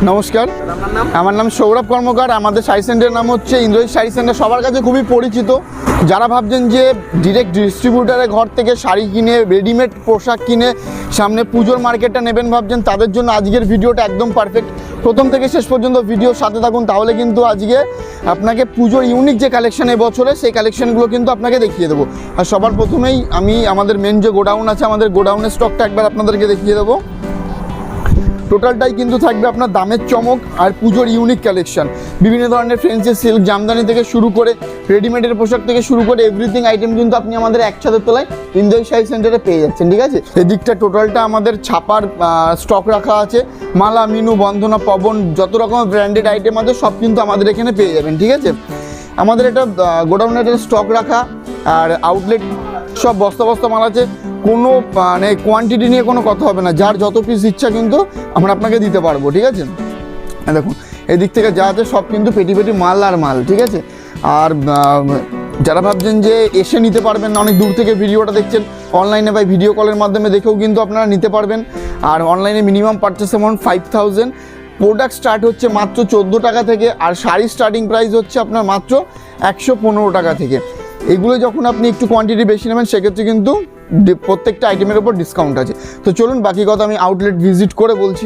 নমস্কার, আমার নাম সৌরভ কর্মকার। আমাদের শাড়ি সেন্টারের নাম হচ্ছে ইন্দ্রজিৎ শাড়ি সেন্টার। সবার কাছে খুবই পরিচিত। যারা ভাবছেন যে ডিরেক্ট ডিস্ট্রিবিউটারের ঘর থেকে শাড়ি কিনে, রেডিমেড পোশাক কিনে সামনে পুজোর মার্কেটটা নেবেন ভাবছেন, তাদের জন্য আজকের ভিডিওটা একদম পারফেক্ট। প্রথম থেকে শেষ পর্যন্ত ভিডিওর সাথে থাকুন, তাহলে কিন্তু আজকে আপনাকে পুজোর ইউনিক যে কালেকশন এবছরে, সেই কালেকশনগুলো কিন্তু আপনাকে দেখিয়ে দেবো। আর সবার প্রথমেই আমি আমাদের মেন যে গোডাউন আছে, আমাদের গোডাউনের স্টকটা একবার আপনাদেরকে দেখিয়ে দেবো। টোটালটাই কিন্তু থাকবে আপনার দামের চমক আর পুজোর ইউনিক কালেকশন। বিভিন্ন ধরনের ফ্রেন্সি সিল্ক, জামদানি থেকে শুরু করে রেডিমেডের পোশাক থেকে শুরু করে এভরিথিং আইটেম কিন্তু আপনি আমাদের এক ছাদের তলায় ইন্দ্রজিৎ শাড়ি সেন্টারে পেয়ে যাচ্ছেন। ঠিক আছে, এদিকটা টোটালটা আমাদের ছাপার স্টক রাখা আছে। মালা, মিনু, বন্ধনা, পবন, যত রকমের ব্র্যান্ডেড আইটেম আছে সব কিন্তু আমাদের এখানে পেয়ে যাবেন। ঠিক আছে, আমাদের এটা গোডাউনের স্টক রাখা আর আউটলেট সব বস্তা বস্তা মাল আছে। কোনো মানে কোয়ান্টিটি নিয়ে কোনো কথা হবে না, যার যত পিস ইচ্ছা কিন্তু আমরা আপনাকে দিতে পারবো। ঠিক আছে, দেখুন এদিক থেকে যা আছে সব কিন্তু পেটি পেটি মাল আর মাল। ঠিক আছে, আর যারা ভাবছেন যে এসে নিতে পারবেন না, অনেক দূর থেকে ভিডিওটা দেখছেন, অনলাইনে বা ভিডিও কলের মাধ্যমে দেখেও কিন্তু আপনারা নিতে পারবেন। আর অনলাইনে minimum purchase amount 5000। Product start হচ্ছে মাত্র 14 টাকা থেকে, আর শাড়ির স্টার্টিং প্রাইস হচ্ছে আপনার মাত্র 115 টাকা থেকে। এগুলো যখন আপনি একটু কোয়ান্টিটি বেশি নেবেন, সেক্ষেত্রে কিন্তু প্রত্যেকটা আইটেমের উপর ডিসকাউন্ট আছে। তো চলুন বাকি কথা আমি আউটলেট ভিজিট করে বলছি।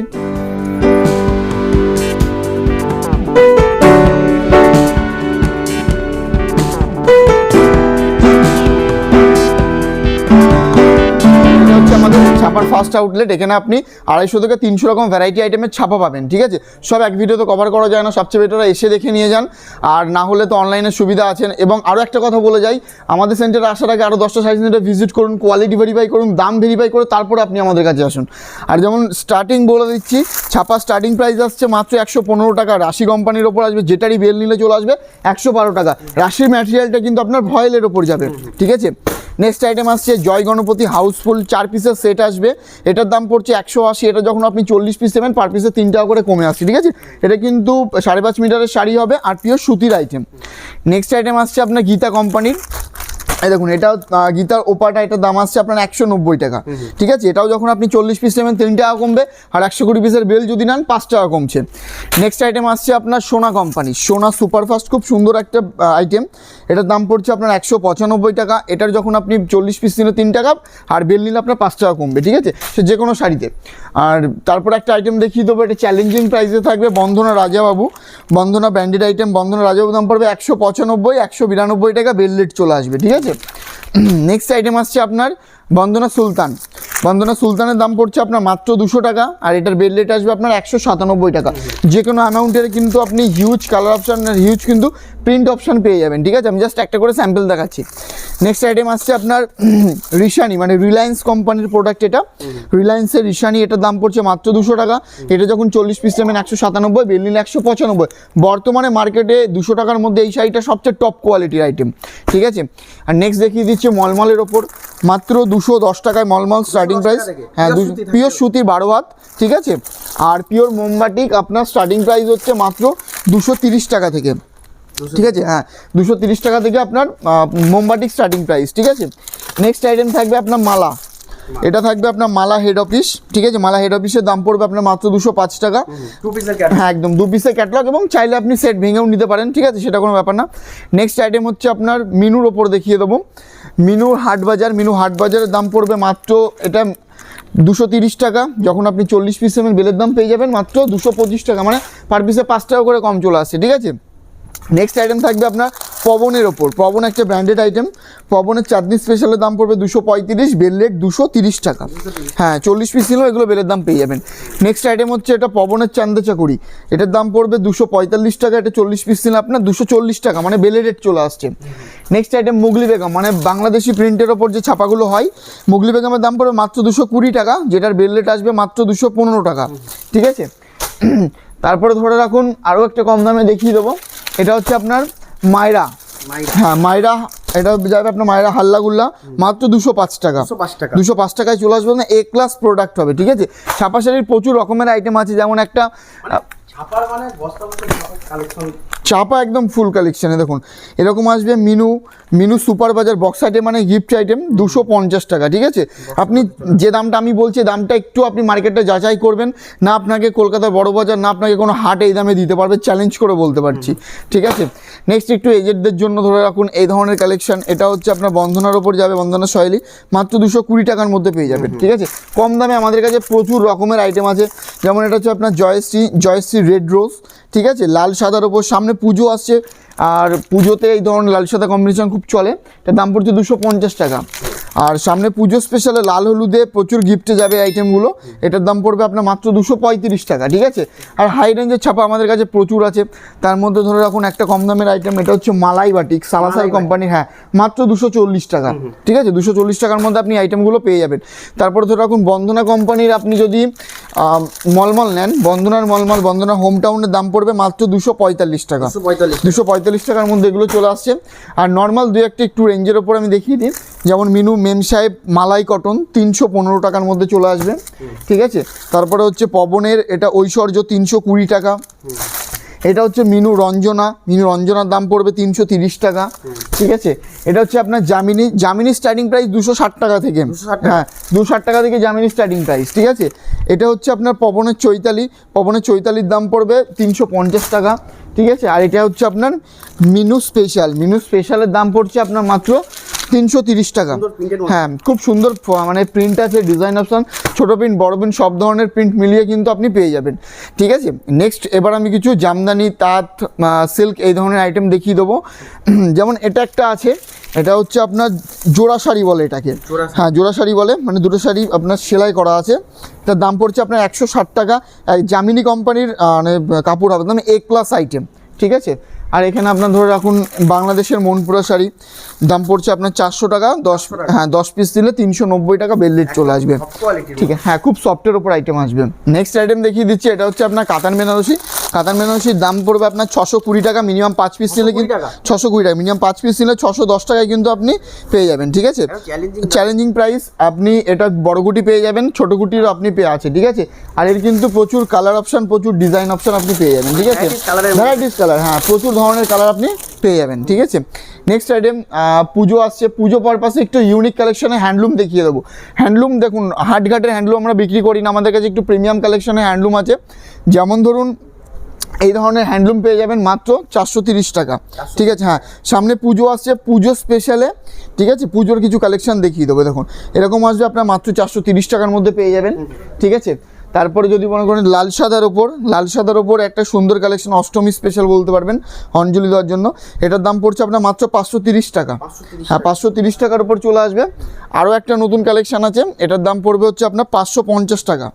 আমাদের ছাপার ফার্স্ট আউটলেট। এখানে আপনি 250 থেকে 300 রকম ভ্যারাইটি আইটেমের ছাপা পাবেন। ঠিক আছে, সব এক ভিডিওতে কভার করা যায় না, সবচেয়ে বেটার এসে দেখে নিয়ে যান, আর না হলে তো অনলাইনের সুবিধা আছেন। এবং আরও একটা কথা বলে যাই, আমাদের সেন্টারে আসার আগে আরও 10টা শাড়ি সেন্টার ভিজিট করুন, কোয়ালিটি ভেরিফাই করুন, দাম ভেরিফাই করে তারপরে আপনি আমাদের কাছে আসুন। আর যেমন স্টার্টিং বলে দিচ্ছি, ছাপা স্টার্টিং প্রাইস আসছে মাত্র 115 টাকা। রাশি কোম্পানির ওপর আসবে, যেটারই বেল নিলে চলে আসবে 112 টাকা। রাশির ম্যাটেরিয়ালটা কিন্তু আপনার ভয়েলের ওপর যাবে। ঠিক আছে, নেক্সট আইটেম আসছে জয় গণপতি হাউসফুল 4 পিসের সেট আসবে। এটার দাম পড়ছে 180। এটা যখন আপনি 40 পিস নেবেন, পার পিসে 3 টাকা করে কমে আসছে। ঠিক আছে, এটা কিন্তু 5.5 মিটারের শাড়ি হবে আর পিওর সুতির আইটেম। নেক্সট আইটেম আসছে আপনার গীতা কোম্পানির। এই দেখুন, এটাও গীতার ওপাটা, এটার দাম আসছে আপনার 190 টাকা। ঠিক আছে, এটাও যখন আপনি 40 পিস নেবেন 3 টাকা কমবে, আর 120 পিসের বেল যদি নেন 5 টাকা কমছে। নেক্সট আইটেম আসছে আপনার সোনা কোম্পানি, সোনা সুপারফাস্ট, খুব সুন্দর একটা আইটেম। এটার দাম পড়ছে আপনার 195 টাকা। এটার যখন আপনি 40 পিস নিলে 3 টাকা, আর বেল নিলে আপনার 5 টাকা কমবে। ঠিক আছে, সে যে কোনো শাড়িতে। আর তারপর একটা আইটেম দেখিয়ে দেবো, এটা চ্যালেঞ্জিং প্রাইসে থাকবে, বন্ধনা রাজাবাবু। বন্ধনা ব্র্যান্ডেড আইটেম, বন্ধনা রাজাবাবু দাম পড়বে 195, 192 টাকা, বেল রেট চলে আসবে। ঠিক আছে, নেক্সট আইটেম আসছে আপনার বন্দনা সুলতান। বন্দনা সুলতানের দাম পড়ছে আপনার মাত্র 200 টাকা, আর এটার বেল রেট আসবে আপনার 197 টাকা। যে কোনো অ্যামাউন্টের কিন্তু আপনি হিউজ কালার অপশান আর হিউজ কিন্তু প্রিন্ট অপশান পেয়ে যাবেন। ঠিক আছে, আমি জাস্ট একটা করে স্যাম্পল দেখাচ্ছি। নেক্সট আইটেম আসছে আপনার রিশানি, মানে রিলায়েন্স কোম্পানির প্রোডাক্ট। এটা রিলায়েন্সের রিশানি, এটার দাম পড়ছে মাত্র 200 টাকা। এটা যখন 40 পিস নেবেন 197, বেল নিলে 195। বর্তমানে মার্কেটে 200 টাকার মধ্যে এই শাড়িটা সবচেয়ে টপ কোয়ালিটির আইটেম। ঠিক আছে, আর নেক্সট দেখিয়ে দিচ্ছি মলমলের ওপর, মাত্র 210 টাকায় মলমল স্টার্টিং প্রাইস। হ্যাঁ, পিওর সুতির 12 হাত। ঠিক আছে, আর পিওর মোমবাটিক আপনার স্টার্টিং প্রাইস হচ্ছে মাত্র 230 টাকা থেকে। ঠিক আছে, হ্যাঁ 230 টাকা থেকে আপনার মোমবাটিক স্টার্টিং প্রাইস। ঠিক আছে, নেক্সট আইটেম থাকবে আপনার মালা। এটা থাকবে আপনার মালা হেড অফিস। ঠিক আছে, মালা হেড অফিসের দাম পড়বে আপনার মাত্র 205 টাকা। হ্যাঁ একদম 2 পিসের ক্যাটালগ, এবং চাইলে আপনি সেট ভেঙেও নিতে পারেন। ঠিক আছে, সেটা কোনো ব্যাপার না। নেক্সট আইটেম হচ্ছে আপনার মিনুর ওপর দেখিয়ে দেবো, মিনুর হাটবাজার। মিনু হাটবাজারের দাম পড়বে মাত্র, এটা 230 টাকা। যখন আপনি 40 পিস নেবেন, বেলের দাম পেয়ে যাবেন মাত্র 225 টাকা, মানে পার পিসে 5 টাকা করে কম চলে আসছে। ঠিক আছে, নেক্সট আইটেম থাকবে আপনার পবনের ওপর। পবন একটা ব্র্যান্ডেড আইটেম। পবনের চাঁদনি স্পেশালের দাম পড়বে 235, বেল রেট 230 টাকা। হ্যাঁ 40 পিস নিলেও এগুলো বেলের দাম পেয়ে যাবেন। নেক্সট আইটেম হচ্ছে এটা পবনের চান্দা চাকুরি। এটার দাম পড়বে 245 টাকা। এটা 40 পিস নিলে আপনার 240 টাকা, মানে বেলের রেট চলে আসছে। নেক্সট আইটেম মুগলি বেগম, মানে বাংলাদেশি প্রিন্টের ওপর যে ছাপাগুলো হয়, মুগলি বেগমের দাম পড়বে মাত্র 220 টাকা, যেটার বেল রেট আসবে মাত্র 215 টাকা। ঠিক আছে, তারপরে ধরে রাখুন আরও একটা কম দামে দেখিয়ে দেবো। এটা হচ্ছে আপনার মায়রা। হ্যাঁ মায়রা, এটা যাবে আপনার মায়রা হাল্লাগুল্লা, মাত্র 205 টাকা। 205 টাকায় চলে আসবে না, A ক্লাস প্রোডাক্ট হবে। ঠিক আছে, ছাপা শাড়ির প্রচুর রকমের আইটেম আছে, যেমন একটা ছাপার মানে বস্তা বস্তা কালেকশন, চাপা একদম ফুল কালেকশানে দেখুন এরকম আসবে মিনু সুপার বাজার বক্স আইটেম মানে গিফট আইটেম 250 টাকা, ঠিক আছে। আপনি যে দামটা আমি বলছি দামটা একটু আপনি মার্কেটে যাচাই করবেন, না আপনাকে কলকাতার বড় বাজার না আপনাকে কোনো হাট এই দামে দিতে পারবে, চ্যালেঞ্জ করে বলতে পারছি, ঠিক আছে। নেক্সট একটু এজেডদের জন্য ধরে রাখুন এই ধরনের কালেকশন, এটা হচ্ছে আপনার বন্ধনার ওপর যাবে, বন্ধনা শৈলী মাত্র 220 টাকার মধ্যে পেয়ে যাবেন, ঠিক আছে। কম দামে আমাদের কাছে প্রচুর রকমের আইটেম আছে, যেমন এটা হচ্ছে আপনার জয়শ্রী রেড রোজ, ঠিক আছে, লাল সাদার ওপর। সামনে পুজো আসছে আর পুজোতে এই ধরনের লাল সাদা কম্বিনেশন খুব চলে, এটার দাম পড়ছে 250 টাকা। আর সামনে পুজো স্পেশালে লাল হলুদে প্রচুর গিফটে যাবে আইটেমগুলো, এটার দাম পড়বে আপনার মাত্র 235 টাকা, ঠিক আছে। আর হাই রেঞ্জের ছাপা আমাদের কাছে প্রচুর আছে, তার মধ্যে ধরে রাখুন একটা কম দামের আইটেম, এটা হচ্ছে মালাই বাটিক সালাসাই কোম্পানির, হ্যাঁ মাত্র 240 টাকা, ঠিক আছে। 240 টাকার মধ্যে আপনি আইটেমগুলো পেয়ে যাবেন। তারপরে ধরে রাখুন বন্দনা কোম্পানির আপনি যদি মলমল নেন, বন্দনার মলমল বন্দনা হোম টাউনের দাম পড়বে মাত্র 245 টাকা, 245 টাকার মধ্যে এগুলো চলে আসছে। আর নর্মাল দু একটা একটু রেঞ্জের ওপর আমি দেখিয়ে দিই, যেমন মিনু মেম সাহেব মালাই কটন 315 টাকার মধ্যে চলে আসবে, ঠিক আছে। তারপরে হচ্ছে পবনের এটা ঐশ্বর্য 320 টাকা। এটা হচ্ছে মিনু রঞ্জনার দাম পড়বে 330 টাকা, ঠিক আছে। এটা হচ্ছে আপনার জামিনি স্টার্টিং প্রাইস 260 টাকা থেকে, হ্যাঁ 260 টাকা থেকে জামিনি স্টার্টিং প্রাইস, ঠিক আছে। এটা হচ্ছে আপনার পবনের চৈতালির দাম পড়বে 350 টাকা, ঠিক আছে। আর এটা হচ্ছে আপনার মিনু স্পেশালের দাম পড়ছে আপনার মাত্র 330 টাকা, হ্যাঁ খুব সুন্দর মানে প্রিন্ট আছে, ডিজাইন অপশান, ছোটো প্রিন্ট বড় প্রিন্ট সব ধরনের প্রিন্ট মিলিয়ে কিন্তু আপনি পেয়ে যাবেন, ঠিক আছে। নেক্সট এবার আমি কিছু জামদানি তাঁত সিল্ক এই ধরনের আইটেম দেখিয়ে দেবো। যেমন এটা একটা আছে, এটা হচ্ছে আপনার জোড়া শাড়ি বলে এটাকে, হ্যাঁ জোড়া শাড়ি বলে, মানে দুটো শাড়ি আপনার সেলাই করা আছে, এটার দাম পড়ছে আপনার 160 টাকা। জামিনি কোম্পানির মানে কাপড় হবে, মানে A+ আইটেম, ঠিক আছে। আর এখানে আপনার ধরে রাখুন বাংলাদেশের মনপুরা শাড়ি, দাম পড়ছে আপনার 400 টাকা, 10 পিস দিলে 390 টাকা বেল রেট চলে আসবে, ঠিক আছে, হ্যাঁ খুব সফটের ওপর আইটেম আসবে। নেক্সট আইটেম দেখিয়ে দিচ্ছি, এটা হচ্ছে আপনার কাতান বেনারসির দাম পড়বে আপনার 620 টাকা, মিনিমাম 5 পিস নিলে কিন্তু 620 টাকা, মিনিমাম 5 পিস নিলে 610 টাকায় কিন্তু আপনি পেয়ে যাবেন, ঠিক আছে। চ্যালেঞ্জিং প্রাইস, আপনি এটা বড় গুটি পেয়ে যাবেন, ছোটো গুটিরও আপনি পেয়ে আছে, ঠিক আছে। আর এর কিন্তু প্রচুর কালার অপশান, প্রচুর ডিজাইন অপশান আপনি পেয়ে যাবেন, ঠিক আছে, ভ্যারাইটিস কালার, হ্যাঁ প্রচুর ধরনের কালার আপনি পেয়ে যাবেন, ঠিক আছে। নেক্সট আইটেম পুজো আসছে, পুজো পারপাসে একটু ইউনিক কালেকশনে হ্যান্ডলুম দেখিয়ে দেবো। হ্যান্ডলুম দেখুন হাটঘাটের হ্যান্ডলুম আমরা বিক্রি করি না, আমাদের কাছে একটু প্রিমিয়াম কালেকশনে হ্যান্ডলুম আছে। যেমন ধরুন এই ধরনের হ্যান্ডলুম পেয়ে যাবেন মাত্র 430 টাকা, ঠিক আছে। হ্যাঁ সামনে পুজো আসছে, পুজো স্পেশালে, ঠিক আছে, পুজোর কিছু কালেকশন দেখিয়ে দেবো। দেখুন এরকম আসবে আপনার মাত্র 430 টাকার মধ্যে পেয়ে যাবেন, ঠিক আছে। তারপরে যদি মনে করেন লাল সাদার ওপর একটা সুন্দর কালেকশন, অষ্টমী স্পেশাল বলতে পারবেন অঞ্জলি দেওয়ার জন্য, এটার দাম পড়ছে আপনার মাত্র 530 টাকা, হ্যাঁ 530 টাকার উপর চলে আসবে। আরও একটা নতুন কালেকশান আছে, এটার দাম পড়বে হচ্ছে আপনার 550 টাকা।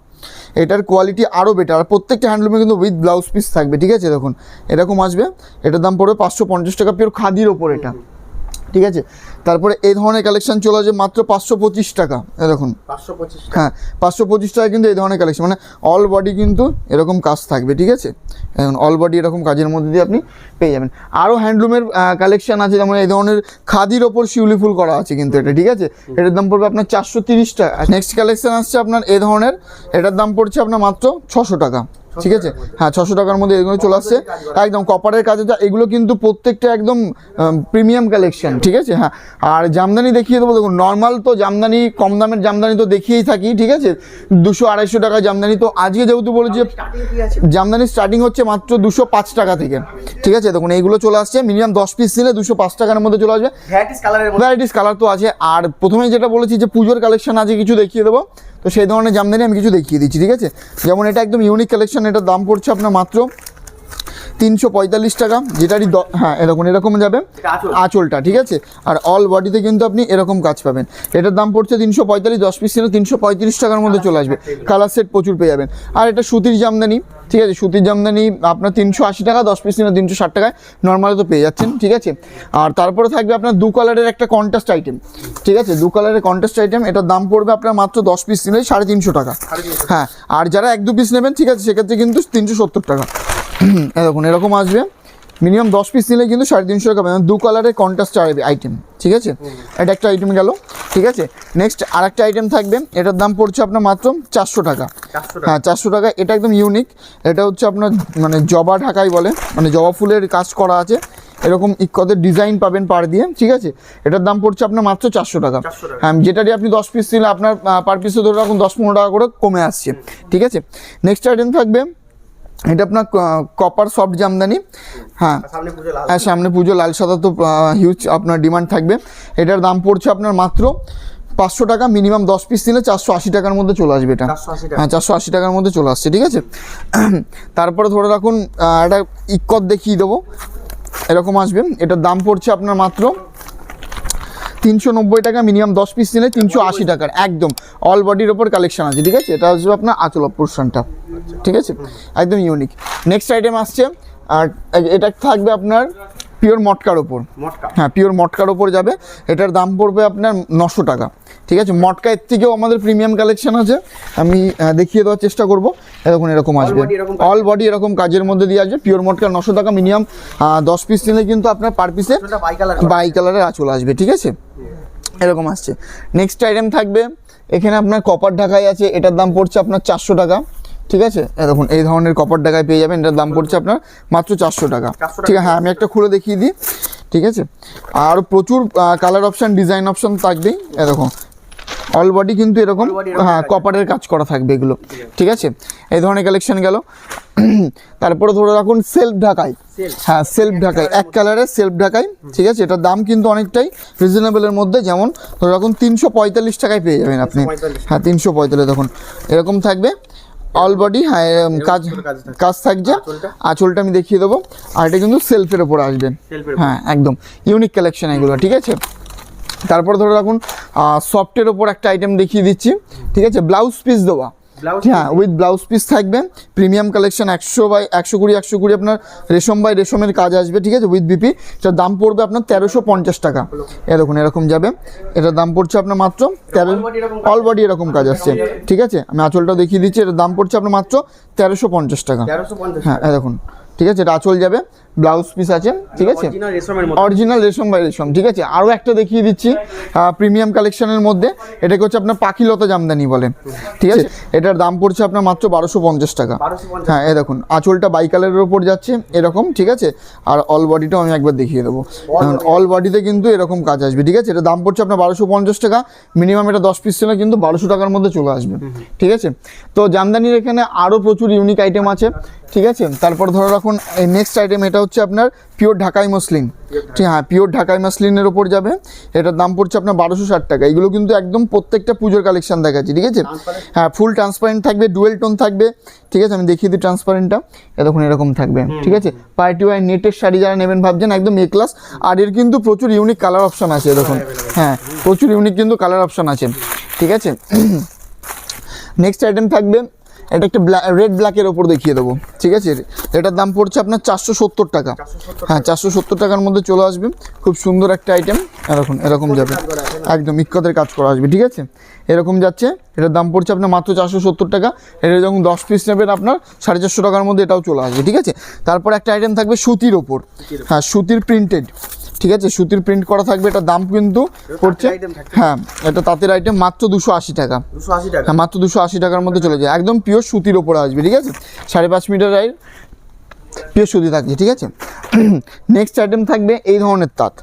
এটার কোয়ালিটি আরও বেটার, আর প্রত্যেকটা হ্যান্ডলুমে কিন্তু উইথ ব্লাউজ পিস থাকবে, ঠিক আছে। দেখুন এরকম আসবে, এটার দাম পড়বে 550 টাকা, পিওর খাদির ওপর এটা, ঠিক আছে। তারপরে এই ধরনের কালেকশন চলে আসবে মাত্র 525 টাকা, দেখুন 525, হ্যাঁ 525 টাকা কিন্তু এই ধরনের কালেকশন, মানে অল বডি কিন্তু এরকম কাজ থাকবে, ঠিক আছে। এখন অল বডি এরকম কাজের মধ্যে দিয়ে আপনি পেয়ে যাবেন। আরও হ্যান্ডলুমের কালেকশন আছে, যেমন এই ধরনের খাদির ওপর শিউলি ফুল করা আছে কিন্তু এটা, ঠিক আছে। এটার দাম পড়বে আপনার 430 টাকা। নেক্সট কালেকশন আসছে আপনার এই ধরনের, এটার দাম পড়ছে আপনার মাত্র 600 টাকা, ঠিক আছে, হ্যাঁ 600 টাকার মধ্যে এগুলো চলে আসছে, একদম কপারের কাজে, এগুলো কিন্তু প্রত্যেকটা একদম প্রিমিয়াম কালেকশন, ঠিক আছে। হ্যাঁ আর জামদানি দেখিয়ে দেবো, দেখুন নর্মাল তো জামদানি কম দামের জামদানি তো দেখিয়েই থাকি, ঠিক আছে, 200-250 টাকা জামদানি। তো আজকে যেহেতু বলেছি জামদানি স্টার্টিং হচ্ছে মাত্র 205 টাকা থেকে, ঠিক আছে। দেখুন এইগুলো চলে আসছে, মিনিমাম 10 পিস নিলে 205 টাকার মধ্যে চলে আসবে, ভ্যারাইটিস কালার তো আছে। আর প্রথমে যেটা বলেছি যে পুজোর কালেকশন আছে কিছু দেখিয়ে দেবো, তো সেই ধরনের জামদানি আমি কিছু দেখিয়ে দিচ্ছি, ঠিক আছে। যেমন এটা একদম ইউনিক কালেকশন, এটার দাম পড়ছে আপনার মাত্র 345 টাকা, যেটারই হ্যাঁ এরকম যাবে আঁচলটা, ঠিক আছে। আর অল বডিতে কিন্তু আপনি এরকম কাজ পাবেন, এটার দাম পড়ছে 345, 10 পিস ছিল 335 টাকার মধ্যে চলে আসবে, কালার সেট প্রচুর পেয়ে যাবেন। আর এটা সুতির জামদানি, ঠিক আছে, সুতির জামদানি আপনার 380 টাকা, 10 পিস ছিল 360 টাকায় নর্মালি তো পেয়ে যাচ্ছেন, ঠিক আছে। আর তারপরে থাকবে আপনার 2 কালারের একটা কন্ট্রাস্ট আইটেম, ঠিক আছে, 2 কালারের কন্ট্রাস্ট আইটেম, এটার দাম পড়বে আপনার মাত্র 10 পিস নিলে 350 টাকা, হ্যাঁ। আর যারা 1-2 পিস নেবেন, ঠিক আছে, সেক্ষেত্রে কিন্তু 370 টাকা। দেখুন এরকম আসবে, মিনিমাম 10 পিস নিলে কিন্তু 350 টাকা পাবেন, 2 কালারের কন্ট্রাস্ট আইটেম, ঠিক আছে। এটা একটা আইটেম গেল, ঠিক আছে। নেক্সট আরেকটা আইটেম থাকবে, এটার দাম পড়ছে আপনার মাত্র 400 টাকা। হ্যাঁ 400 টাকা, এটা একদম ইউনিক। এটা হচ্ছে আপনার মানে জবা ঢাকাই বলে, মানে জবা ফুলের কাজ করা আছে, এরকম ইক্কদের ডিজাইন পাবেন পার দিয়ে, ঠিক আছে। এটার দাম পড়ছে আপনার মাত্র 400 টাকা। হ্যাঁ যেটারই আপনি 10 পিস নিলে আপনার পার পিসে ধরে রাখুন 10-15 টাকা করে কমে আসছে, ঠিক আছে। নেক্সট আইটেম থাকবে, এটা আপনার কপার সফট জামদানি। হ্যাঁ সামনে পুজো, লাল সাদা তো হিউজ আপনার ডিমান্ড থাকবে। এটার দাম পড়ছে আপনার মাত্র 500 টাকা, মিনিমাম 10 পিস নিলে 480 টাকার মধ্যে চলে আসবে এটা। হ্যাঁ 480 টাকার মধ্যে চলে আসছে, ঠিক আছে। তারপরে ধরে রাখুন একটা ইক্কত দেখিয়ে দেবো, এরকম আসবে। এটার দাম পড়ছে আপনার মাত্র 390 টাকা, মিনিমাম 10 পিস নিলে 380 টাকার, একদম অল বডির ওপর কালেকশন আছে, ঠিক আছে। এটা আসবে আপনার আঁচল পোর্শনটা, ঠিক আছে, একদম ইউনিক। নেক্সট আইটেম আসছে, আর এটা থাকবে আপনার পিওর মটকার ওপর। হ্যাঁ পিওর মটকার ওপর যাবে, এটার দাম পড়বে আপনার 900 টাকা, ঠিক আছে। মটকা এর থেকেও আমাদের প্রিমিয়াম কালেকশন আছে, আমি দেখিয়ে দেওয়ার চেষ্টা করবো। এরকম আসবে, অল বডি এরকম কাজের মধ্যে দিয়ে আসবে। পিওর মটকা 900 টাকা, মিনিমাম 10 পিস নিলে কিন্তু আপনার পার পিসে বাই কালারের আঁচল আসবে, ঠিক আছে, এরকম আসছে। নেক্সট আইটেম থাকবে, এখানে আপনার কপার ঢাকাই আছে, এটার দাম পড়ছে আপনার 400 টাকা, ঠিক আছে। দেখুন এই ধরনের কপার ঢাকায় পেয়ে যাবেন, এটার দাম পড়ছে আপনার মাত্র 400 টাকা, ঠিক আছে। হ্যাঁ আমি একটা খুলে দেখিয়ে দিই, ঠিক আছে। আর প্রচুর কালার অপশান, ডিজাইন অপশান থাকবেই, এরকম অল বডি কিন্তু এরকম হ্যাঁ কপারের কাজ করা থাকবে এগুলো, ঠিক আছে। এই ধরনের কালেকশন গেল। তারপরে ধরে রাখুন সেলফ ঢাকাই, হ্যাঁ সেলফ ঢাকাই, এক কালারের সেলফ ঢাকাই, ঠিক আছে। এটার দাম কিন্তু অনেকটাই রিজনেবলের মধ্যে, যেমন ধরে রাখুন 345 টাকায় পেয়ে যাবেন আপনি। হ্যাঁ 345, দেখুন এরকম থাকবে অল বডি। হ্যাঁ কাজ থাকছে, আঁচলটা আমি দেখিয়ে দেবো। আর এটা কিন্তু সেলফের ওপর আসবে, হ্যাঁ একদম ইউনিক কালেকশন এগুলো, ঠিক আছে। তারপরে ধরে রাখুন সফটের ওপর একটা আইটেম দেখিয়ে দিচ্ছি, ঠিক আছে। ব্লাউজ পিস দেওয়া, হ্যাঁ উইথ ব্লাউজ পিস থাকবে, প্রিমিয়াম কালেকশন 100/120 আপনার রেশম বাই রেশমের কাজ আসবে, ঠিক আছে, উইথ বিপি। এটার দাম পড়বে আপনার 1350 টাকা। দেখুন এরকম যাবে, এটার দাম পড়ছে আপনার মাত্র 13, অল বডি এরকম কাজ আসছে, ঠিক আছে। আমি আঁচলটাও দেখিয়ে দিচ্ছি, এটার দাম পড়ছে আপনার মাত্র 1350 টাকা। হ্যাঁ দেখুন, ঠিক আছে, এটা আঁচল যাবে, ব্লাউজ পিস আছে, ঠিক আছে, অরিজিনাল রেশম বাই রেশম, ঠিক আছে। আরও একটা দেখিয়ে দিচ্ছি প্রিমিয়াম কালেকশনের মধ্যে, এটাকে হচ্ছে আপনার পাখিলতা জামদানি বলে, ঠিক আছে। এটার দাম পড়ছে আপনার মাত্র 1250 টাকা। হ্যাঁ এই দেখুন আঁচলটা বাই কালারের ওপর যাচ্ছে এরকম, ঠিক আছে। আর অল বডিটাও আমি একবার দেখিয়ে দেবো, অল বডিতে কিন্তু এরকম কাজ আসবে, ঠিক আছে। এটা দাম পড়ছে আপনার 1250 টাকা, মিনিমাম এটা 10 পিস ছিল কিন্তু 1200 টাকার মধ্যে চলে আসবে, ঠিক আছে। তো জামদানির এখানে আরও প্রচুর ইউনিক আইটেম আছে, ঠিক আছে। তারপর ধরে রাখুন নেক্সট আইটেম, এটা হচ্ছে আপনার পিওর ঢাকাই মসলিন, ঠিক, হ্যাঁ পিওর ঢাকাই মসলিনের ওপর যাবে। এটার দাম পড়ছে আপনার 1260 টাকা। এগুলো কিন্তু একদম প্রত্যেকটা পুজোর কালেকশন দেখাচ্ছি, ঠিক আছে। হ্যাঁ ফুল ট্রান্সপারেন্ট থাকবে, ডুয়েল টোন থাকবে, ঠিক আছে। আমি দেখিয়ে দিই ট্রান্সপারেন্টটা, দেখুন এরকম থাকবে, ঠিক আছে। পার্টি ওয়ার নেটের শাড়ি যারা নেবেন ভাবছেন, একদম এ ক্লাস। আর এর কিন্তু প্রচুর ইউনিক কালার অপশান আছে, দেখুন হ্যাঁ প্রচুর ইউনিক কিন্তু কালার অপশান আছে, ঠিক আছে। নেক্সট আইটেম থাকবে, এটা একটা রেড ব্ল্যাকের ওপর দেখিয়ে দেবো, ঠিক আছে। এটার দাম পড়ছে আপনার 470 টাকা। হ্যাঁ 470 টাকার মধ্যে চলে আসবে, খুব সুন্দর একটা আইটেম। এরকম যাবে, একদম ইক্কতের কাজ করা আসবে, ঠিক আছে। এরকম যাচ্ছে, এটার দাম পড়ছে আপনার মাত্র 470 টাকা। এটা যখন 10 পিস নেবেন আপনার 450 টাকার মধ্যে এটাও চলে আসবে, ঠিক আছে। তারপর একটা আইটেম থাকবে সুতির ওপর, হ্যাঁ সুতির প্রিন্টেড, ঠিক আছে, সুতির প্রিন্ট করা থাকবে। এটার দাম কিন্তু পড়ছে, হ্যাঁ এটা তাঁতের আইটেম, মাত্র 280 টাকা। হ্যাঁ মাত্র 280 টাকার মধ্যে চলে যায়, একদম পিওর সুতির ওপরে আসবে, ঠিক আছে। 5.5 মিটার পিওর সুতি থাকছে, ঠিক আছে। নেক্সট আইটেম থাকবে এই ধরনের তাঁত,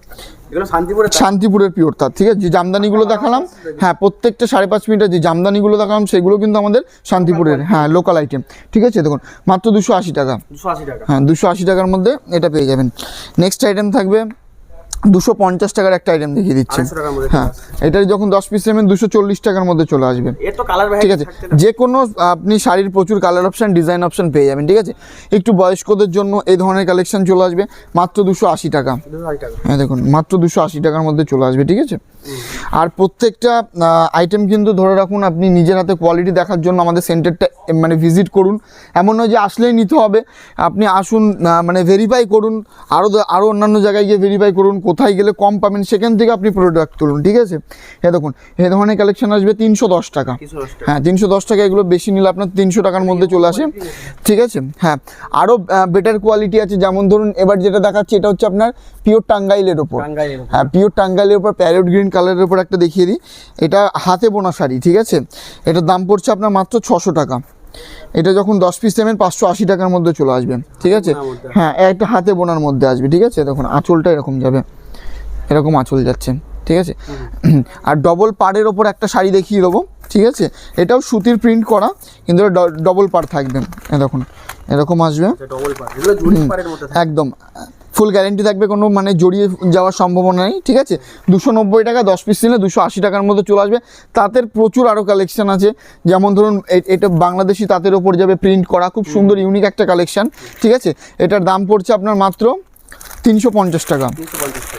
শান্তিপুরের পিওর তাঁত, ঠিক আছে। যে জামদানিগুলো দেখালাম, হ্যাঁ প্রত্যেকটা 5.5 মিটার যে জামদানিগুলো দেখালাম সেগুলো কিন্তু আমাদের শান্তিপুরের, হ্যাঁ লোকাল আইটেম, ঠিক আছে। দেখুন মাত্র 280 টাকা, হ্যাঁ 280 টাকার মধ্যে এটা পেয়ে যাবেন। নেক্সট আইটেম থাকবে 250 টাকার একটা আইটেম দেখিয়ে দিচ্ছি, হ্যাঁ এটার যখন 10 পিস নেবেন 240 টাকার মধ্যে চলে আসবে, ঠিক আছে। যে কোনো আপনি শাড়ির প্রচুর কালার অপশান, ডিজাইন অপশান পেয়ে যাবেন, ঠিক আছে। একটু বয়স্কদের জন্য এই ধরনের কালেকশন চলে আসবে মাত্র 280 টাকা। হ্যাঁ দেখুন মাত্র 280 টাকার মধ্যে চলে আসবে, ঠিক আছে। আর প্রত্যেকটা আইটেম কিন্তু ধরে রাখুন আপনি নিজের হাতে কোয়ালিটি দেখার জন্য আমাদের সেন্টারটা মানে ভিজিট করুন। এমন নয় যে আসলেই নিতে হবে, আপনি আসুন, মানে ভেরিফাই করুন, আরও অন্যান্য জায়গায় গিয়ে ভেরিফাই করুন কোথায় গেলে কম পাবেন সেখান থেকে আপনি প্রোডাক্ট তুলুন, ঠিক আছে। এ দেখুন এই ধরনের কালেকশন আসবে 310 টাকা। হ্যাঁ 310 টাকা, এগুলো বেশি নিলে আপনার 300 টাকার মধ্যে চলে আসে, ঠিক আছে। হ্যাঁ আরও বেটার কোয়ালিটি আছে, যেমন ধরুন এবার যেটা দেখাচ্ছি এটা হচ্ছে আপনার পিওর টাঙ্গাইলের ওপর। হ্যাঁ পিওর টাঙ্গাইলের ওপর প্যারেট গ্রিন কালারের ওপর একটা দেখিয়ে দিই, এটা হাতে বোনা শাড়ি, ঠিক আছে। এটার দাম পড়ছে আপনার মাত্র 600 টাকা। এটা যখন 10 পিস নেবেন 580 টাকার মধ্যে চলে আসবে, ঠিক আছে। হ্যাঁ একটা হাতে বোনার মধ্যে আসবে, ঠিক আছে। দেখুন আঁচলটা এরকম যাবে, এরকম আঁচল যাচ্ছে, ঠিক আছে। আর ডবল পাড়ের ওপর একটা শাড়ি দেখিয়ে দেবো, ঠিক আছে। এটাও সুতির প্রিন্ট করা, কিন্তু ডবল পাড় থাকবে, দেখুন এরকম আসবে একদম ফুল গ্যারেন্টি থাকবে, কোনো মানে জড়িয়ে যাওয়ার সম্ভাবনা নেই, ঠিক আছে। 290 টাকা, 10 পিস নিলে 280 টাকার মধ্যে চলে আসবে। তাঁতের প্রচুর আরও কালেকশন আছে, যেমন ধরুন এটা বাংলাদেশি তাঁতের ওপর যাবে প্রিন্ট করা, খুব সুন্দর ইউনিক একটা কালেকশন, ঠিক আছে। এটার দাম পড়ছে আপনার মাত্র 350 টাকা।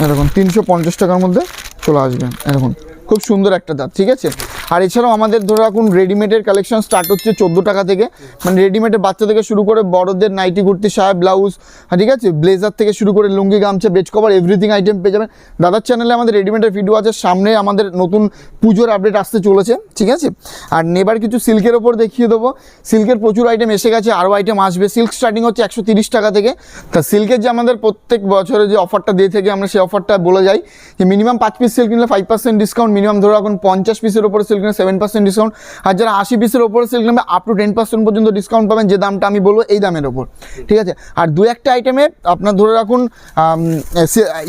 এরকম 350 টাকার মধ্যে চলে আসবে, এরকম খুব সুন্দর একটা দাঁত, ঠিক আছে। আর এছাড়াও আমাদের ধরে রাখুন রেডিমেডের কালেকশন স্টার্ট হচ্ছে 14 টাকা থেকে, মানে রেডিমেডের বাচ্চা থেকে শুরু করে বড়দের নাইটি কুর্তি সায়া ব্লাউজ, ঠিক আছে, ব্লেজার থেকে শুরু করে লুঙ্গি গামছা বেড কভার এভরিথিং আইটেম পেয়ে যাবেন। দাদার চ্যানেলে আমাদের রেডিমেডের ভিডিও আছে, সামনে আমাদের নতুন পুজোর আপডেট আসতে চলেছে, ঠিক আছে। আর নেবার কিছু সিল্কের ওপর দেখিয়ে দেবো, সিল্কের প্রচুর আইটেম এসে গেছে, আরও আইটেম আসবে। সিল্ক স্টার্টিং হচ্ছে 130 টাকা থেকে। তা সিল্কের যে আমাদের প্রত্যেক বছরে যে অফারটা দিয়ে থেকে আমরা সেই অফারটা বলে যাই যে মিনিমাম 5 পিস সিল্ক নিলে 5% ডিসকাউন্ট, মিনিমাম ধরে রাখুন 50 পিসের ওপরে সিল্ক নিলে 7% ডিসকাউন্ট, আর যারা 80 পিসের ওপরে সিল্ক নেবে আপ টু 10% পর্যন্ত ডিসকাউন্ট পাবেন, যে দামটা আমি বলবো এই দামের ওপর, ঠিক আছে। আর দু একটা আইটেমে আপনার ধরে রাখুন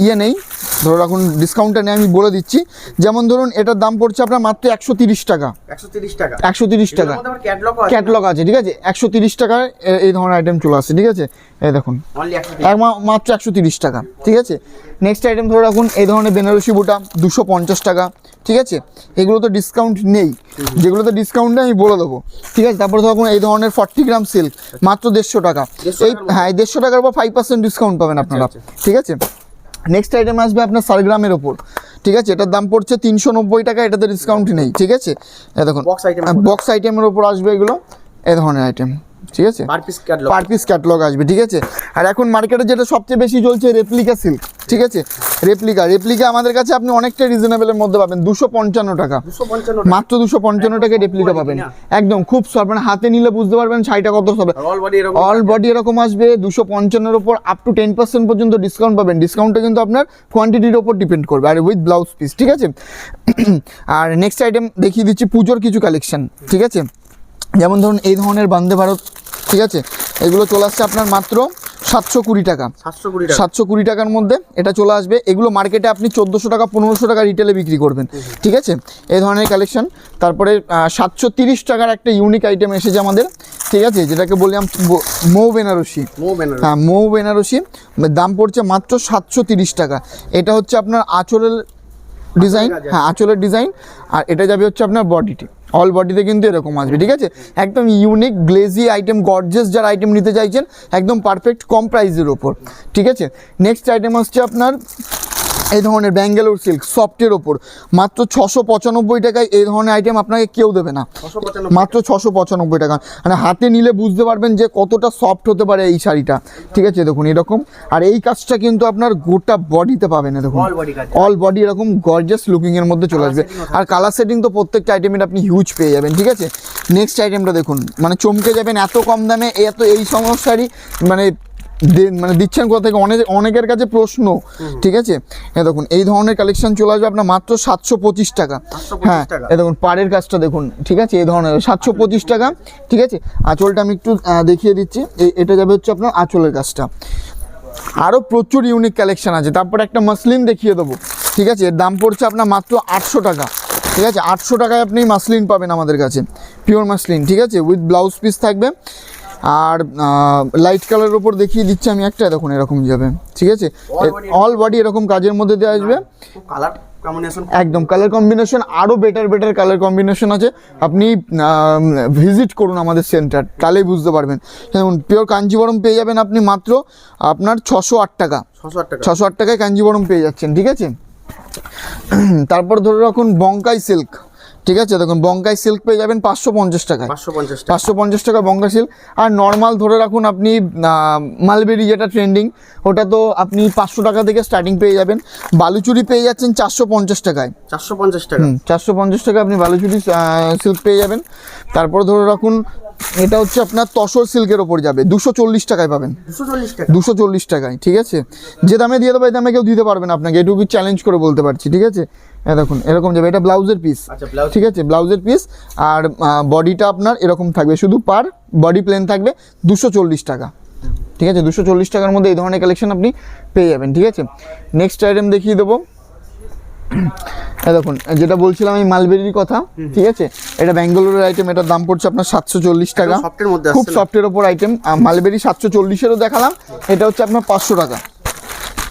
ইয়ে নেই, ধরে রাখুন ডিসকাউন্টটা নেই, আমি বলে দিচ্ছি। যেমন ধরুন এটার দাম পড়ছে আপনার মাত্র 130 টাকা। 130 টাকা ক্যাটলগ আছে, ঠিক আছে। 130 টাকায় এই ধরনের আইটেম চলে আসছে, ঠিক আছে। এই দেখুন মাত্র 130 টাকা, ঠিক আছে। নেক্সট আইটেম ধরে রাখুন এই ধরনের বেনারসি বুটা 250 টাকা, ঠিক আছে। এগুলো তো ডিসকাউন্ট নেই, যেগুলোতে ডিসকাউন্ট নেই আমি বলে দেবো, ঠিক আছে। তারপরে ধরুন এই ধরনের 40 গ্রাম সিল্ক মাত্র 150 টাকা। এই হ্যাঁ 150 টাকার উপর 5% ডিসকাউন্ট পাবেন আপনারা, ঠিক আছে। নেক্সট আইটেম আসবে আপনার 4 গ্রামের ওপর, ঠিক আছে। এটার দাম পড়ছে 390 টাকা, এটাতে ডিসকাউন্ট নেই, ঠিক আছে। দেখুন বক্স আইটেমের ওপর আসবে এগুলো, এই ধরনের আইটেম, ঠিক আছে। পার পিস ক্যাটলগ আসবে, ঠিক আছে। আর এখন মার্কেটে যেটা সবচেয়ে বেশি চলছে রেপ্লিকা সিল্ক, ঠিক আছে। রেপ্লিকা আমাদের কাছে আপনি অনেকটা রিজনেবলের মধ্যে পাবেন, 255 টাকা, মাত্র 255 টাকায় রেপ্লিকা পাবেন, একদম খুব সফট, মানে হাতে নিলে বুঝতে পারবেন শাড়িটা কত হবে। অল বডি এরকম আসবে 255-এর ওপর আপ টু 10% পর্যন্ত ডিসকাউন্ট পাবেন। ডিসকাউন্টটা কিন্তু আপনার কোয়ান্টিটির ওপর ডিপেন্ড করবে, আর উইথ ব্লাউজ পিস, ঠিক আছে। আর নেক্সট আইটেম দেখিয়ে দিচ্ছি পুজোর কিছু কালেকশন, ঠিক আছে। যেমন ধরুন এই ধরনের বন্দে ভারত, ঠিক আছে। এগুলো চলে আসছে আপনার মাত্র 720 টাকা, 720 টাকার মধ্যে এটা চলে আসবে। এগুলো মার্কেটে আপনি 1400 টাকা 1500 টাকা রিটেলে বিক্রি করবেন, ঠিক আছে। এই ধরনের কালেকশন। তারপরে 730 টাকার একটা ইউনিক আইটেম এসেছে আমাদের, ঠিক আছে, যেটাকে বললাম মৌ বেনারসি। হ্যাঁ মৌ বেনারসি, দাম পড়ছে মাত্র 730 টাকা। এটা হচ্ছে আপনার আঁচলের ডিজাইন, হ্যাঁ আঁচলের ডিজাইন, আর এটা যাবে হচ্ছে আপনার বডিটি, অল বডিতে কিন্তু এরকম আসবে, ঠিক আছে। একদম ইউনিক গ্লেজি আইটেম, গর্জিয়াস যারা আইটেম নিতে চাইছেন একদম পারফেক্ট কম প্রাইসের ওপর, ঠিক আছে। নেক্সট আইটেম হচ্ছে আপনার এই ধরনের ব্যাঙ্গালোর সিল্ক সফটের ওপর মাত্র 695 টাকায়। এই ধরনের আইটেম আপনাকে কেউ দেবে না, মাত্র 695 টাকা। মানে হাতে নিলে বুঝতে পারবেন যে কতটা সফট হতে পারে এই শাড়িটা, ঠিক আছে। দেখুন এরকম, আর এই কাজটা কিন্তু আপনার গোটা বডিতে পাবেন, দেখুন অল বডি এরকম গর্জিয়াস লুকিংয়ের মধ্যে চলে আসবে। আর কালার সেটিং তো প্রত্যেকটা আইটেমের আপনি হিউজ পেয়ে যাবেন, ঠিক আছে। নেক্সট আইটেমটা দেখুন, মানে চমকে যাবেন, এত কম দামে এত এই সমস্যারই মানে দিচ্ছেন কোথা থেকে, অনেকের কাছে প্রশ্ন, ঠিক আছে। দেখুন এই ধরনের কালেকশন চলে আসবে আপনার মাত্র 725 টাকা। হ্যাঁ দেখুন পাড়ের কাজটা দেখুন, ঠিক আছে, এই ধরনের 725 টাকা, ঠিক আছে। আঁচলটা আমি একটু দেখিয়ে দিচ্ছি, এটা যাবে হচ্ছে আপনার আঁচলের কাজটা। আরও প্রচুর ইউনিক কালেকশন আছে। তারপর একটা মাসলিন দেখিয়ে দেবো, ঠিক আছে। এর দাম পড়ছে আপনার মাত্র 800 টাকা, ঠিক আছে। 800 টাকায় আপনি মাসলিন পাবেন আমাদের কাছে, পিওর মাসলিন, ঠিক আছে, উইথ ব্লাউজ পিস থাকবে। আর লাইট কালারের উপর দেখিয়ে দিচ্ছি আমি একটা, দেখুন এরকম যাবে, ঠিক আছে। অল বডি এরকম কাজের মধ্যে দেওয়া আসবে, একদম কালার কম্বিনেশন আরও বেটার কালার কম্বিনেশন আছে। আপনি ভিজিট করুন আমাদের সেন্টার, তাহলেই বুঝতে পারবেন। যেমন পিওর কাঞ্জিবরম পেয়ে যাবেন আপনি মাত্র আপনার 608 টাকা, 608 টাকায় কাঞ্জিবরম পেয়ে যাচ্ছেন, ঠিক আছে। তারপর ধরে রাখুন বঙ্কাই সিল্ক, ঠিক আছে, দেখুন বঙ্কাই সিল্ক পেয়ে যাবেন 550 টাকায়, 550 টাকা। 550 টাকা বঙ্কা সিল্ক। আর নর্মাল ধরে রাখুন আপনি মালবেরি যেটা ট্রেন্ডিং, ওটা তো আপনি 500 টাকা থেকে স্টার্টিং পেয়ে যাবেন। বালুচুরি পেয়ে যাচ্ছেন 450 টাকায়, 450 টাকা। 450 টাকা আপনি বালুচুরি সিল্ক পেয়ে যাবেন। তারপর ধরে রাখুন এটা হচ্ছে আপনার তসর সিল্কের ওপর যাবে, 240 টাকায় পাবেন, 240 টাকা। 240 টাকায়। ঠিক আছে, যে দামে দিয়ে দেবো এই দামে কেউ দিতে পারবে না আপনাকে, এটুকু চ্যালেঞ্জ করে বলতে পারছি। ঠিক আছে, দেখুন এরকম যাবে, এটা ব্লাউজের পিস। আচ্ছা, ব্লাউজ। ঠিক আছে, ব্লাউজের পিস। আর বডিটা আপনার এরকম থাকবে, শুধু পার বডি প্লেন থাকবে 240 টাকা। ঠিক আছে, 240 টাকার মধ্যে এই ধরনের কালেকশন আপনি পেয়ে যাবেন। ঠিক আছে, নেক্সট আইটেম দেখিয়ে দেবো। দেখুন যেটা বলছিলাম এই মালবেরির কথা, ঠিক আছে, এটা ব্যাঙ্গালোরের আইটেম, এটার দাম পড়ছে আপনার 740 টাকা, সফটের মধ্যে খুব আসছে না? সফটের ওপর আইটেম। মালবেরি 740-এরও দেখালাম, এটা হচ্ছে আপনার 500 টাকা।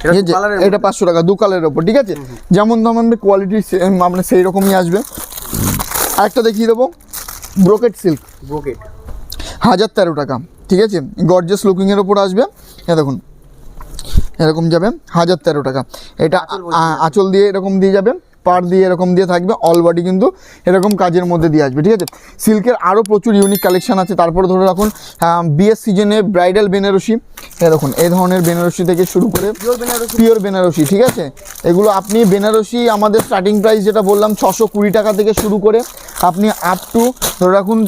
এটা ঠিক আছে, কালারের এটা 500 টাকা, দু কালারের ওপর। ঠিক আছে, যেমন ধরুন কোয়ালিটি আপনার সেই রকমই আসবে। আরেকটা দেখিয়ে দেবো, ব্রোকেট সিল্ক, ব্রোকেট 1013 টাকা। ঠিক আছে, গর্জিয়াস লুকিংয়ের ওপর আসবে। দেখুন এরকম যাবে 1013 টাকা। এটা আঁচল দিয়ে এরকম দিয়ে যাবে, পার দিয়ে এরকম দিয়ে থাকবে, অল বডি কিন্তু এরকম কাজের মধ্যে দিয়ে আসবে। ঠিক আছে, সিল্কের আরও প্রচুর ইউনিক কালেকশন আছে। তারপরে ধরে রাখুন বিয়ের সিজনে ব্রাইডাল বেনারসি, দেখুন এই ধরনের বেনারসি থেকে শুরু করে পিওর বেনারসি। ঠিক আছে, এগুলো আপনি বেনারসি আমাদের স্টার্টিং প্রাইস যেটা বললাম 620 টাকা থেকে শুরু করে আপনি আপ টু ধরে রাখুন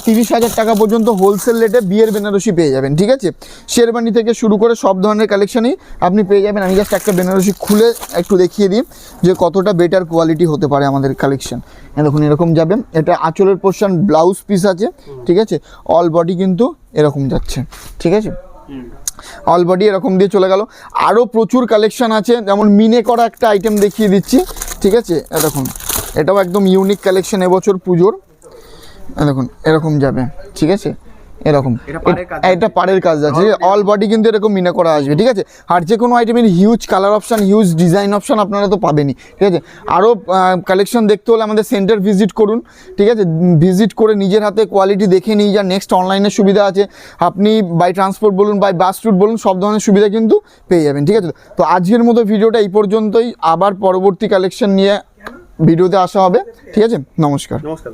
30,000 টাকা পর্যন্ত হোলসেল রেটে বিয়ের বেনারসি পেয়ে যাবেন। ঠিক আছে, শেরবানি থেকে শুরু করে সব ধরনের কালেকশনই আপনি পেয়ে যাবেন। আমি জাস্ট একটা বেনারসি খুলে একটু দেখিয়ে দিই যে কতটা বেটার কোয়ালিটি হতে পারে আমাদের কালেকশন। দেখুন এরকম যাবে, এটা আঁচলের পোর্শন, ব্লাউজ পিস আছে। ঠিক আছে, অল বডি কিন্তু এরকম যাচ্ছে। ঠিক আছে, অল বডি এরকম দিয়ে চলে গেল। আরও প্রচুর কালেকশন আছে, যেমন মিনে করা একটা আইটেম দেখিয়ে দিচ্ছি। ঠিক আছে, দেখুন এটাও একদম ইউনিক কালেকশন এবছর পুজোর। দেখুন এরকম যাবে। ঠিক আছে, এরকম এটা পাড়ের কাজ আছে, অল বডি কিন্তু এরকম মিনা করা আসবে। ঠিক আছে, আর যে কোনো আইটেমের huge colour option, huge design option আপনারা তো পাবেনই। ঠিক আছে, আরও কালেকশন দেখতে হলে আমাদের সেন্টার ভিজিট করুন। ঠিক আছে, ভিজিট করে নিজের হাতে কোয়ালিটি দেখে নিয়ে যান। নেক্সট অনলাইনের সুবিধা আছে, আপনি বাই ট্রান্সপোর্ট বলুন, বাই বাস রুট বলুন, সব ধরনের সুবিধা কিন্তু পেয়ে যাবেন। ঠিক আছে, তো আজকের মতো ভিডিওটা এই পর্যন্তই, আবার পরবর্তী কালেকশন নিয়ে ভিডিওতে আসা হবে। ঠিক আছে, নমস্কার। নমস্কার।